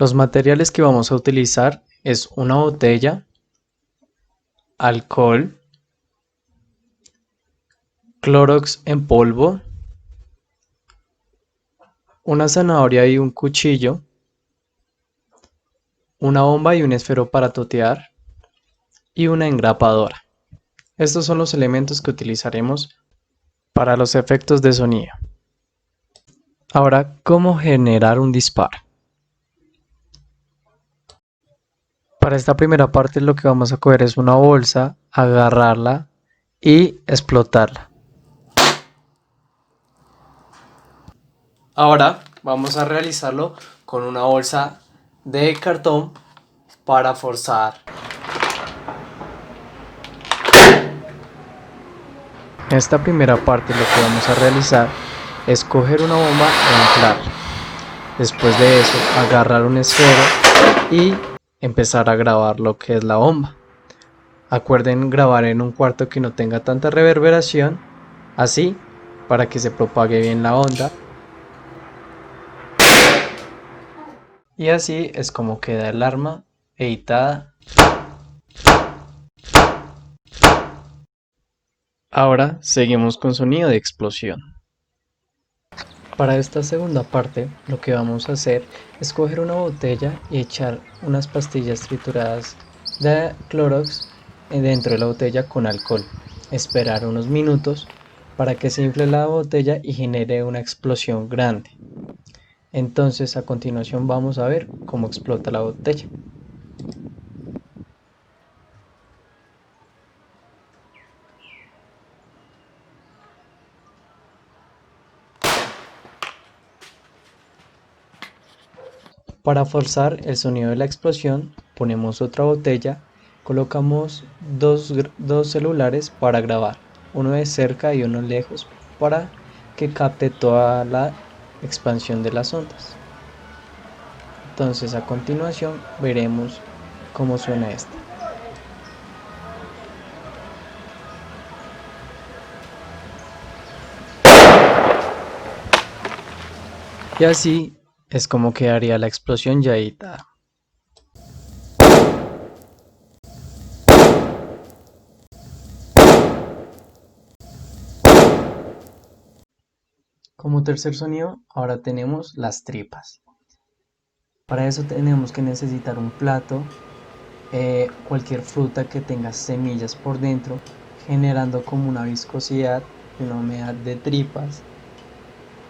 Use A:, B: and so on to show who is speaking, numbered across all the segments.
A: Los materiales que vamos a utilizar es una botella, alcohol, Clorox en polvo, una zanahoria y un cuchillo, una bomba y un esfero para totear y una engrapadora. Estos son los elementos que utilizaremos para los efectos de sonido. Ahora, ¿cómo generar un disparo? Para esta primera parte lo que vamos a coger es una bolsa, agarrarla y explotarla. Ahora vamos a realizarlo con una bolsa de cartón para forzar. En esta primera parte lo que vamos a realizar es coger una bomba e inflarla. Después de eso, agarrar un esfero y empezar a grabar lo que es la bomba. Acuerden grabar en un cuarto que no tenga tanta reverberación, así para que se propague bien la onda. Y así es como queda el arma editada. Ahora seguimos con sonido de explosión. Para esta segunda parte lo que vamos a hacer es coger una botella y echar unas pastillas trituradas de Clorox dentro de la botella con alcohol. Esperar unos minutos para que se infle la botella y genere una explosión grande. Entonces a continuación vamos a ver cómo explota la botella. Para forzar el sonido de la explosión, ponemos otra botella, colocamos dos celulares para grabar, uno de cerca y uno lejos, para que capte toda la expansión de las ondas. Entonces a continuación veremos cómo suena esta. Y así es como quedaría la explosión ya editada. Como tercer sonido, ahora tenemos las tripas. Para eso tenemos que necesitar un plato, cualquier fruta que tenga semillas por dentro, generando como una viscosidad y una humedad de tripas,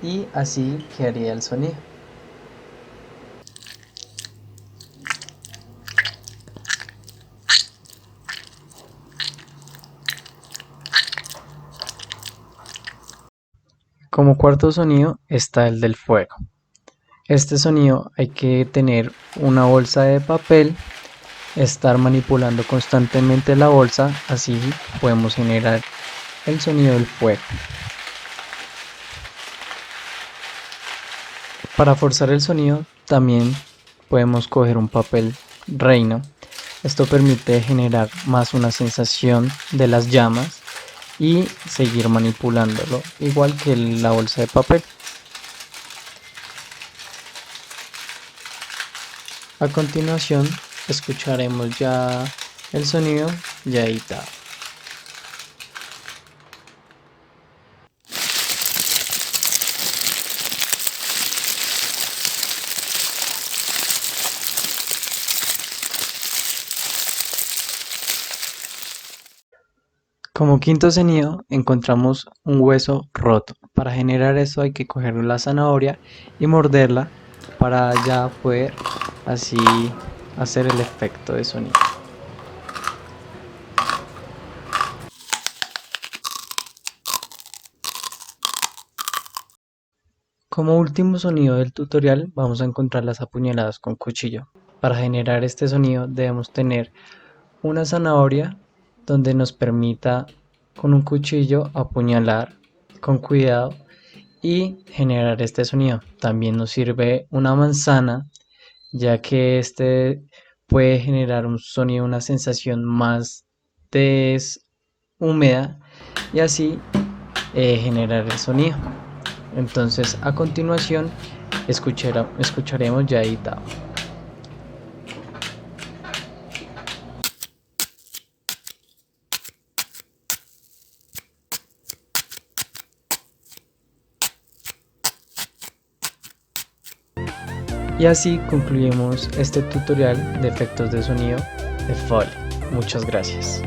A: y así quedaría el sonido. Como cuarto sonido está el del fuego. Este sonido hay que tener una bolsa de papel, estar manipulando constantemente la bolsa, así podemos generar el sonido del fuego. Para forzar el sonido también podemos coger un papel reino. Esto permite generar más una sensación de las llamas y seguir manipulándolo, igual que la bolsa de papel. A continuación escucharemos ya el sonido ya editado. Como quinto sonido encontramos un hueso roto. Para generar eso hay que coger la zanahoria y morderla para ya poder así hacer el efecto de sonido. Como último sonido del tutorial vamos a encontrar las apuñaladas con cuchillo. Para generar este sonido debemos tener una zanahoria donde nos permita con un cuchillo apuñalar con cuidado y generar este sonido. También nos sirve una manzana, ya que este puede generar un sonido, una sensación más húmeda y así generar el sonido. Entonces a continuación escucharemos ya editado. Y así concluimos este tutorial de efectos de sonido de Foley. Muchas gracias.